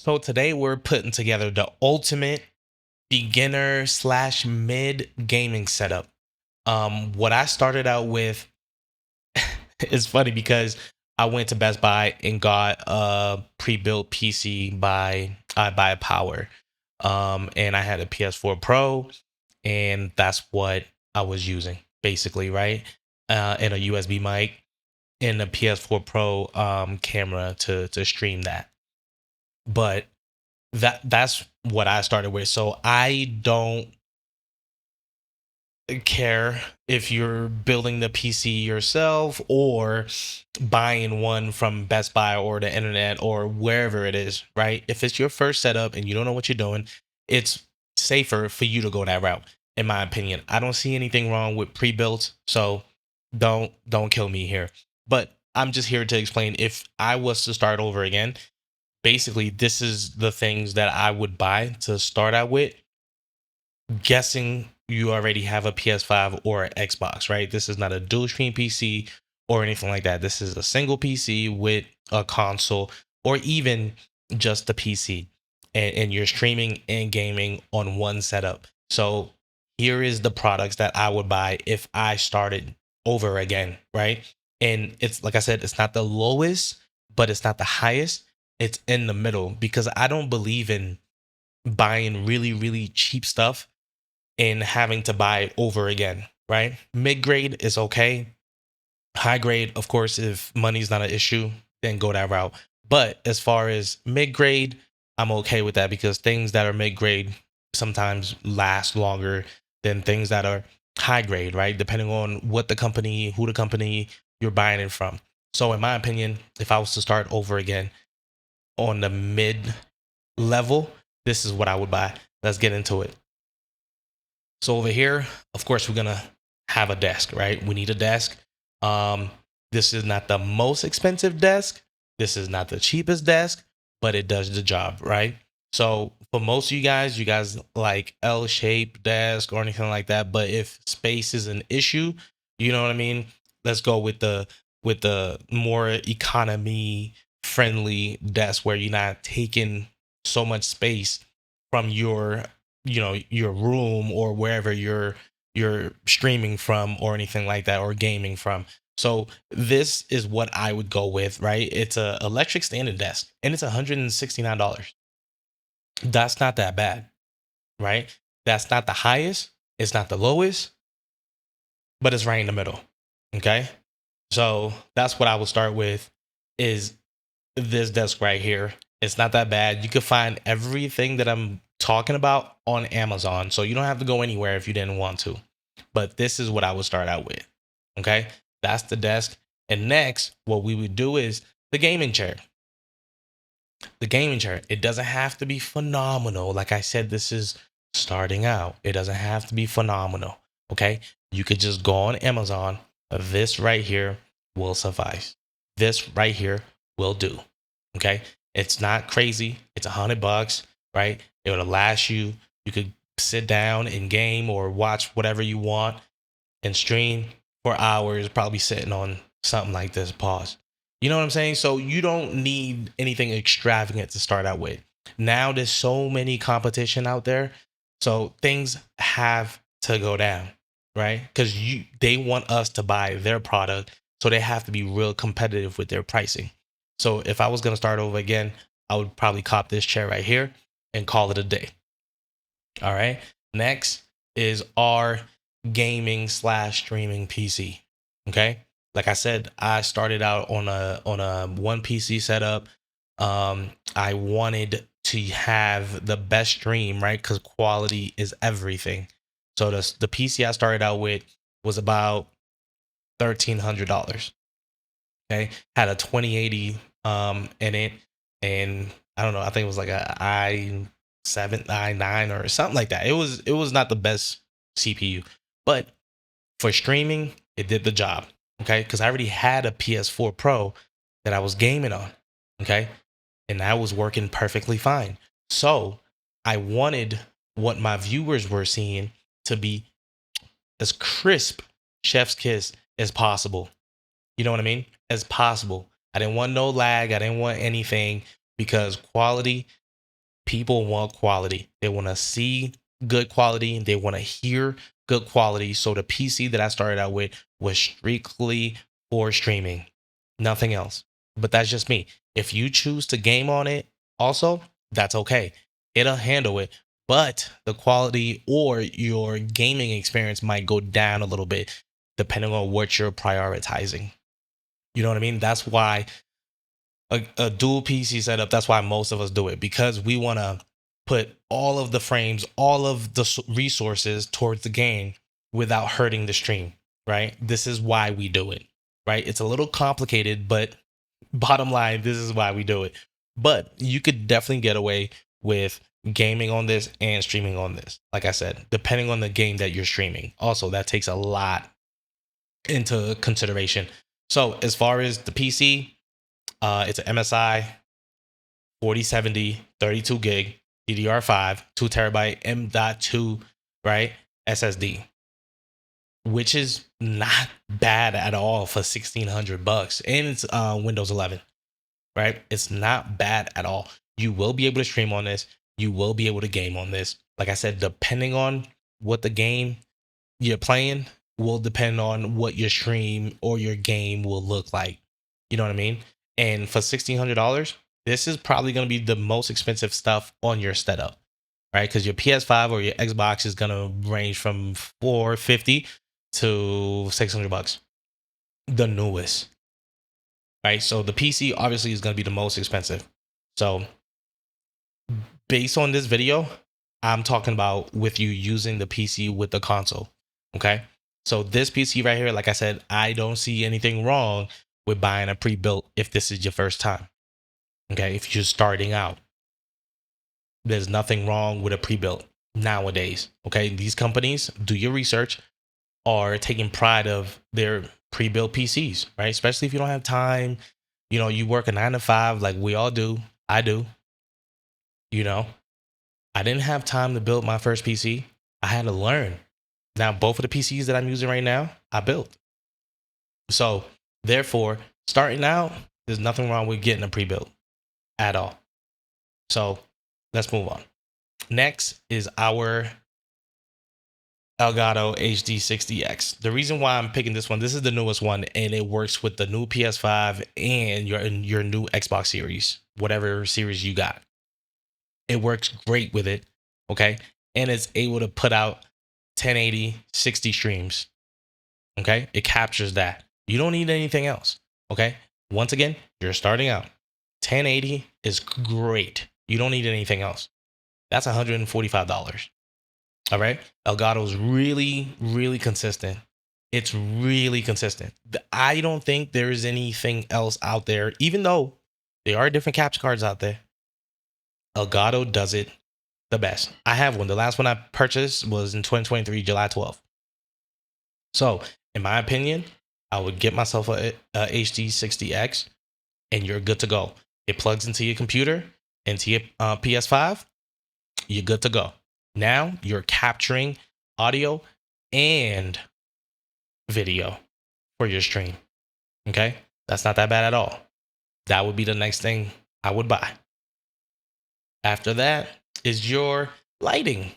So today we're putting together the ultimate beginner slash mid gaming setup. What I started out with is funny because I went to Best Buy and got a pre-built PC by a Power. And I had a PS4 Pro, and that's what I was using basically, right? And a USB mic and a PS4 Pro camera to stream that. But that's what I started with. So I don't care if you're building the PC yourself or buying one from Best Buy or the internet or wherever it is, right? If it's your first setup and you don't know what you're doing, it's safer for you to go that route, in my opinion. I don't see anything wrong with pre-built, so don't kill me here. But I'm just here to explain if I was to start over again, basically this is the things that I would buy to start out with, guessing you already have a PS5 or an Xbox, right? This is not a dual screen PC or anything like that. This is a single PC with a console or even just the PC. And you're streaming and gaming on one setup. So here is the products that I would buy if I started over again, right? And it's like I said, it's not the lowest, but it's not the highest. It's in the middle because I don't believe in buying really, really cheap stuff and having to buy it over again, right? Mid grade is okay. High grade, of course, if money's not an issue, then go that route. But as far as mid grade, I'm okay with that because things that are mid grade sometimes last longer than things that are high grade, right? Depending on what the company, who the company you're buying it from. So, in my opinion, if I was to start over again on the mid level, this is what I would buy. Let's get into it. So over here, of course, we're gonna have a desk, right? We need a desk. Um, this is not the most expensive desk. This is not the cheapest desk, but it does the job, right? So for most of you guys like L-shaped desk or anything like that. But if space is an issue, you know what I mean? Let's go with the more economy friendly desk where you're not taking so much space from your your room or wherever you're streaming from or anything like that or gaming from. So this is what I would go with, right? It's a electric standing desk and it's $169. That's not that bad, right? That's not the highest, it's not the lowest, but it's right in the middle. Okay? So that's what I would start with is this desk right here. It's not that bad. You could find everything that I'm talking about on Amazon. So you don't have to go anywhere if you didn't want to. But this is what I would start out with. Okay. That's the desk. And next, what we would do is the gaming chair. The gaming chair, it doesn't have to be phenomenal. Like I said, this is starting out. It doesn't have to be phenomenal. Okay. You could just go on Amazon. This right here will suffice. This right here will do. Okay. It's not crazy. It's $100, right? It'll last you. You could sit down and game or watch whatever you want and stream for hours, probably sitting on something like this. Pause. You know what I'm saying? So you don't need anything extravagant to start out with. Now there's so many competition out there. So things have to go down, right? Because they want us to buy their product. So they have to be real competitive with their pricing. So if I was gonna start over again, I would probably cop this chair right here and call it a day. All right. Next is our gaming slash streaming PC. Okay. Like I said, I started out on a one PC setup. I wanted to have the best stream, right? Because quality is everything. So the PC I started out with was about $1,300. Okay, had a 2080 in it, and I don't know. I think it was like a i7, i9, or something like that. It was not the best CPU, but for streaming, it did the job. Okay, because I already had a PS4 Pro that I was gaming on. Okay, and that was working perfectly fine. So I wanted what my viewers were seeing to be as crisp, chef's kiss, as possible. You know what I mean? As possible. I didn't want no lag. I didn't want anything because quality. People want quality. They want to see good quality. They want to hear good quality. So the PC that I started out with was strictly for streaming, nothing else. But that's just me. If you choose to game on it, also, that's okay. It'll handle it. But the quality or your gaming experience might go down a little bit depending on what you're prioritizing. You know what I mean? That's why a dual PC setup, that's why most of us do it, because we want to put all of the frames, all of the resources towards the game without hurting the stream, right? This is why we do it, right? It's a little complicated, but bottom line, this is why we do it. But you could definitely get away with gaming on this and streaming on this. Like I said, depending on the game that you're streaming. Also, that takes a lot into consideration. So, as far as the PC, it's an MSI 4070, 32 gig, DDR5, 2 terabyte M.2, right? SSD, which is not bad at all for $1,600. And it's Windows 11, right? It's not bad at all. You will be able to stream on this. You will be able to game on this. Like I said, depending on what the game you're playing will depend on what your stream or your game will look like. You know what I mean? And for $1,600, this is probably going to be the most expensive stuff on your setup, right? Because your PS5 or your Xbox is going to range from $450 to $600, the newest, right? So the PC obviously is going to be the most expensive. So based on this video, I'm talking about with you using the PC with the console, okay? So this PC right here, like I said, I don't see anything wrong with buying a pre-built if this is your first time. Okay, if you're starting out, there's nothing wrong with a pre-built nowadays. Okay, these companies, do your research, are taking pride of their pre-built PCs, right? Especially if you don't have time, you know, you work a 9 to 5 like we all do. I do. You know, I didn't have time to build my first PC. I had to learn. Now, both of the PCs that I'm using right now, I built. So, therefore, starting out, there's nothing wrong with getting a pre-built at all. So, let's move on. Next is our Elgato HD60X. The reason why I'm picking this one, this is the newest one, and it works with the new PS5 and your new Xbox Series, whatever series you got. It works great with it, okay? And it's able to put out 1080, 60 streams, okay? It captures that. You don't need anything else, okay? Once again, you're starting out. 1080 is great. You don't need anything else. That's $145. All right. Elgato is really, really consistent. It's really consistent. I don't think there is anything else out there, even though there are different capture cards out there. Elgato does it the best. I have one. The last one I purchased was in 2023, July 12th. So, in my opinion, I would get myself a HD60X and you're good to go. It plugs into your computer, into your PS5. You're good to go. Now you're capturing audio and video for your stream. Okay? That's not that bad at all. That would be the next thing I would buy. After that is your lighting.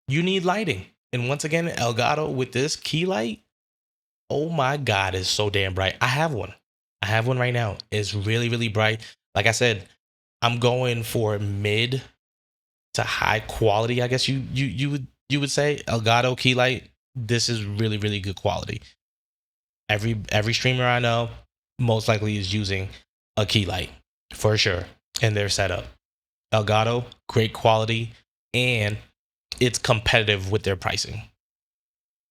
You need lighting. And once again, Elgato with this key light, oh my God, it's so damn bright. I have one. I have one right now. It's really, really bright. Like I said, I'm going for mid to high quality, I guess you would say. Elgato key light, this is really, really good quality. Every streamer I know most likely is using a key light for sure in their setup. Elgato, great quality, and it's competitive with their pricing.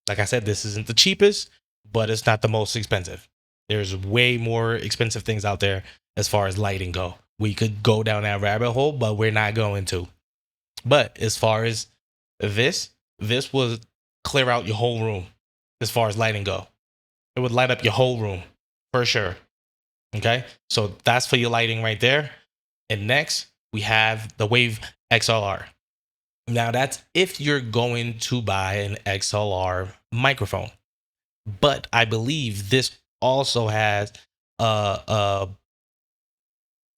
Like I said, this isn't the cheapest, but it's not the most expensive. There's way more expensive things out there as far as lighting go. We could go down that rabbit hole, but we're not going to. But as far as this would clear out your whole room as far as lighting go. It would light up your whole room for sure. Okay, so that's for your lighting right there. And next, we have the Wave XLR. Now, that's if you're going to buy an XLR microphone. But I believe this also has a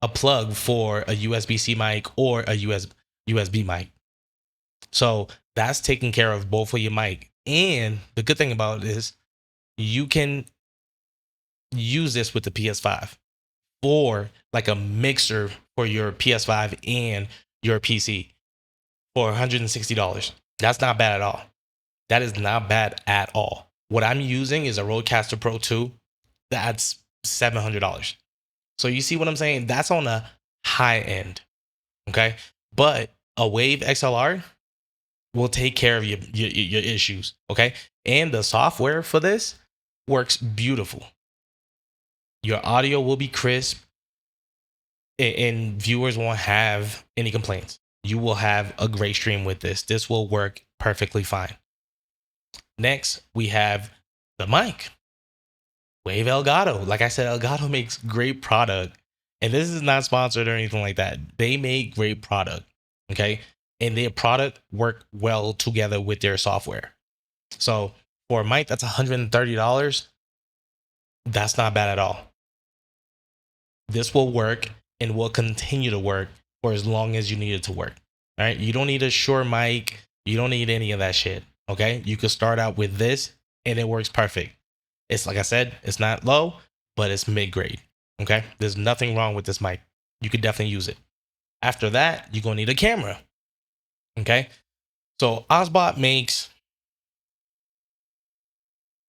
a plug for a USB-C mic or a USB mic. So that's taking care of both of your mic. And the good thing about it is you can use this with the PS5 for like a mixer for your PS5 and your PC for $160. That's not bad at all. That is not bad at all. What I'm using is a Rodecaster Pro 2. That's $700. So you see what I'm saying? That's on the high end. Okay. But a Wave XLR will take care of your issues. Okay. And the software for this works beautiful. Your audio will be crisp and viewers won't have any complaints. You will have a great stream with this. This will work perfectly fine. Next, we have the mic. Wave Elgato. Like I said, Elgato makes great product. And this is not sponsored or anything like that. They make great product. Okay. And their product work well together with their software. So for a mic that's $130, that's not bad at all. This will work and will continue to work for as long as you need it to work. All right. You don't need a Shure mic. You don't need any of that shit. Okay. You could start out with this and it works perfect. It's like I said, it's not low, but it's mid grade. Okay. There's nothing wrong with this mic. You could definitely use it. After that, you're going to need a camera. Okay. So Osbot makes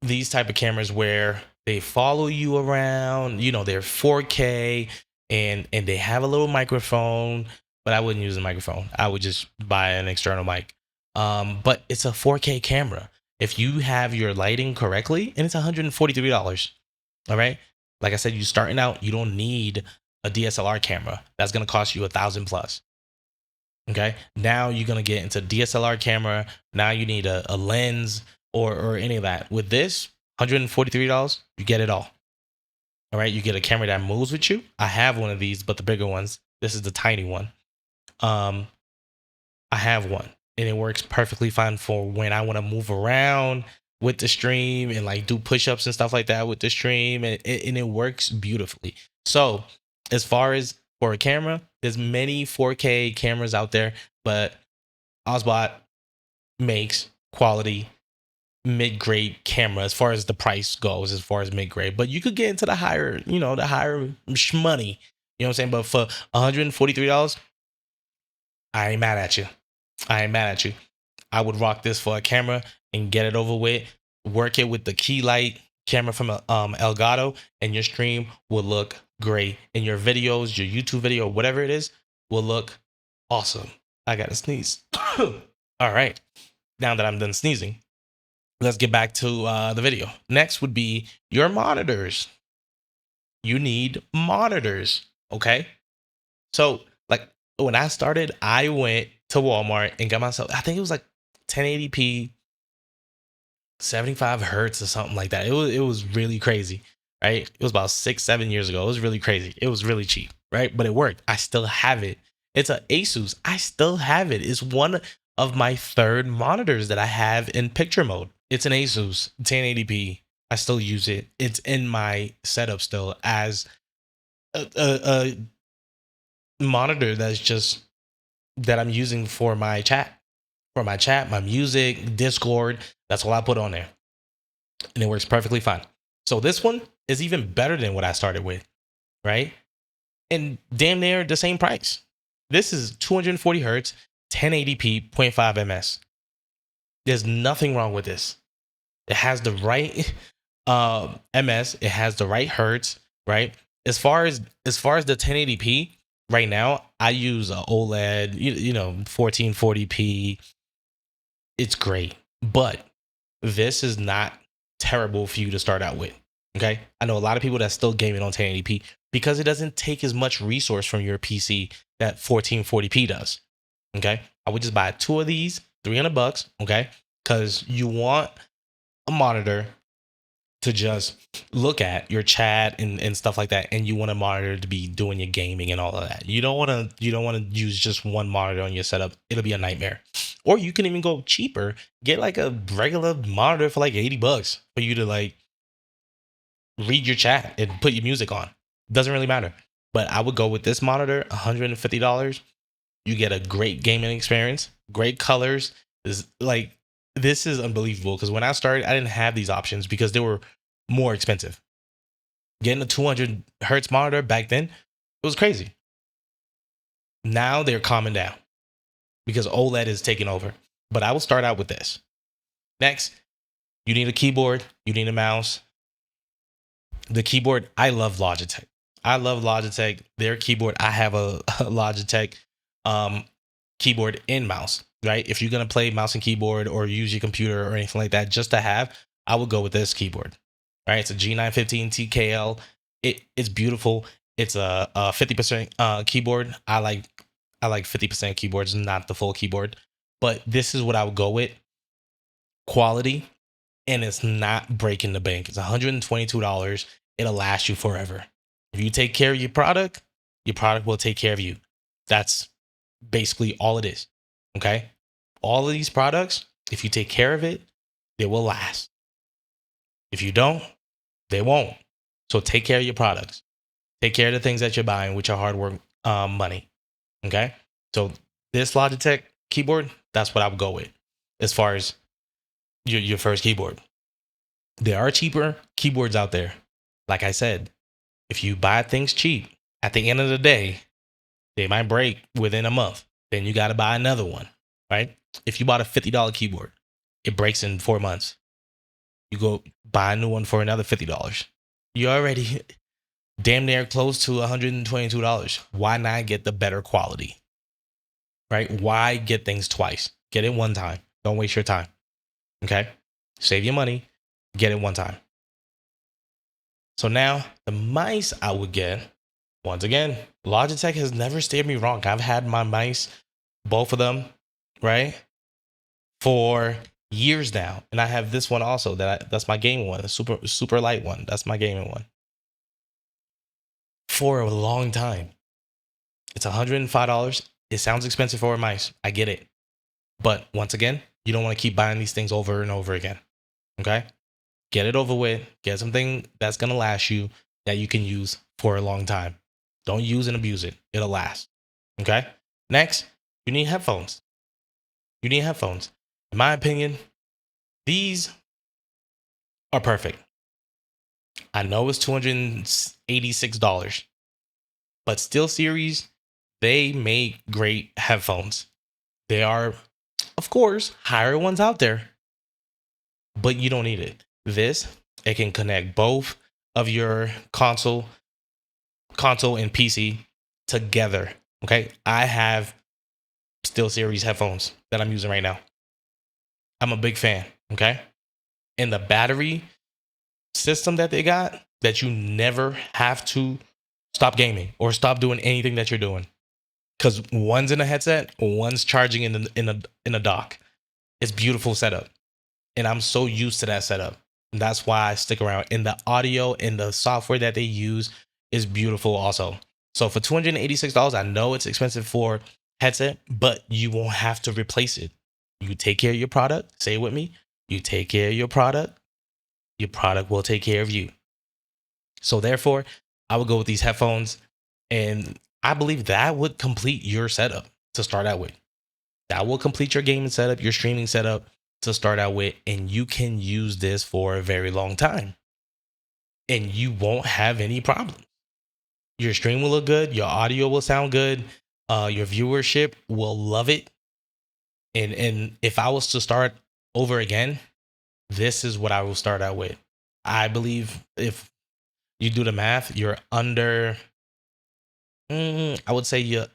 these type of cameras where they follow you around, you know, they're 4K and they have a little microphone, but I wouldn't use a microphone. I would just buy an external mic. But it's a 4K camera. If you have your lighting correctly, and it's $143. All right. Like I said, you're starting out, you don't need a DSLR camera. That's going to cost you $1,000 plus. Okay. Now you're going to get into DSLR camera. Now you need a lens or any of that. With this, $143, you get it all. All right. You get a camera that moves with you. I have one of these, but the bigger ones. This is the tiny one. I have one. And it works perfectly fine for when I want to move around with the stream and like do push-ups and stuff like that with the stream. And it works beautifully. So as far as for a camera, there's many 4K cameras out there, but Osbot makes quality mid-grade camera as far as the price goes, as far as mid-grade. But you could get into the higher, you know, the higher money. You know what I'm saying? But for $143, I ain't mad at you. I ain't mad at you. I would rock this for a camera and get it over with. Work it with the key light camera from Elgato, and your stream will look great. And your videos, your YouTube video, whatever it is, will look awesome. I gotta sneeze. All right. Now that I'm done sneezing, let's get back to the video. Next would be your monitors. You need monitors. Okay. So, like, when I started, I went to Walmart and got myself, I think it was like 1080p, 75 hertz or something like that. It was really crazy, right? It was about 6-7 years ago. It was really crazy. It was really cheap, right? But it worked. I still have it. It's an Asus. I still have it. It's one of my third monitors that I have in picture mode. It's an Asus 1080p. I still use it. It's in my setup still as a monitor that's just that I'm using for my chat, my music, Discord. That's all I put on there. And it works perfectly fine. So this one is even better than what I started with, right? And damn near the same price. This is 240 hertz, 1080p, 0.5 ms. There's nothing wrong with this. It has the right ms. It has the right hertz, right? As far as the 1080p, right now, I use an OLED, you know, 1440p. It's great, but this is not terrible for you to start out with. Okay, I know a lot of people that still gaming on 1080p because it doesn't take as much resource from your PC that 1440p does. Okay, I would just buy 2 of these, $300. Okay, because you want a monitor to just look at your chat and stuff like that, and you want a monitor to be doing your gaming and all of that. You don't want to use just one monitor on your setup. It'll be a nightmare. Or you can even go cheaper, get like a regular monitor for like $80 for you to like read your chat and put your music on. Doesn't really matter. But I would go with this monitor, $150. You get a great gaming experience, great colors. This is unbelievable because when I started, I didn't have these options because they were more expensive. Getting a 200 hertz monitor back then, it was crazy. Now they're calming down because OLED is taking over. But I will start out with this. Next, you need a keyboard, you need a mouse. The keyboard, I love Logitech. I love Logitech. Their keyboard, I have a Logitech um, keyboard and mouse, right? If you're going to play mouse and keyboard or use your computer or anything like that just to have, I would go with this keyboard, right? It's a G915 TKL. It's beautiful. It's a 50% keyboard. I like 50% keyboards, not the full keyboard. But this is what I would go with. Quality, and it's not breaking the bank. It's $122. It'll last you forever. If you take care of your product will take care of you. That's basically all it is. Okay? All of these products, if you take care of it, they will last. If you don't, they won't. So take care of your products. Take care of the things that you're buying with your hard work money. Okay? So this Logitech keyboard, that's what I would go with as far as your first keyboard. There are cheaper keyboards out there. Like I said, if you buy things cheap, at the end of the day, they might break within a month. Then you got to buy another one, right? If you bought a $50 keyboard, it breaks in 4 months. You go buy a new one for another $50. You're already damn near close to $122. Why not get the better quality, right? Why get things twice? Get it one time. Don't waste your time. Okay? Save your money. Get it one time. So now the mice I would get, once again, Logitech has never steered me wrong. I've had my mice, both of them, right, for years now. And I have this one also that's my gaming one, the super light one. That's my gaming one. For a long time. It's $105. It sounds expensive for a mice. I get it. But once again, you don't want to keep buying these things over and over again. Okay? Get it over with. Get something that's going to last you that you can use for a long time. Don't use and abuse it. It'll last. Okay? Next, you need headphones. You need headphones. In my opinion, these are perfect. I know it's $286, but SteelSeries, they make great headphones. They are, of course, higher ones out there, but you don't need it. This, it can connect both of your console and PC together. Okay, I have SteelSeries headphones that I'm using right now. I'm a big fan. Okay, and the battery system that they got, that you never have to stop gaming or stop doing anything that you're doing, because one's in a headset, one's charging in a dock. It's beautiful setup, and I'm so used to that setup. And that's why I stick around. And the audio and the software that they use is beautiful also. So for $286, I know it's expensive for headset, but you won't have to replace it. You take care of your product. Say it with me. You take care of your product will take care of you. So therefore, I would go with these headphones, and I believe that would complete your setup to start out with. That will complete your gaming setup, your streaming setup to start out with, and you can use this for a very long time. And you won't have any problems. Your stream will look good, your audio will sound good, your viewership will love it. And if I was to start over again, this is what I will start out with. I believe if you do the math, you're under, I would say you're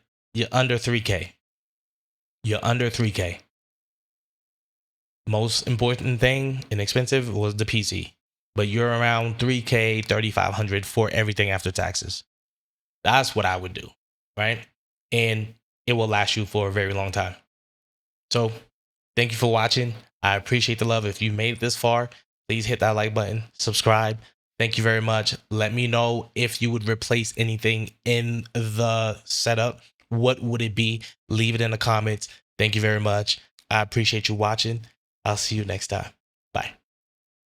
under 3K. You're under 3K. Most important thing and expensive was the PC, but you're around 3K, 3,500 for everything after taxes. That's what I would do, right? And it will last you for a very long time. So thank you for watching. I appreciate the love. If you made it this far, please hit that like button, subscribe. Thank you very much. Let me know if you would replace anything in the setup. What would it be? Leave it in the comments. Thank you very much. I appreciate you watching. I'll see you next time.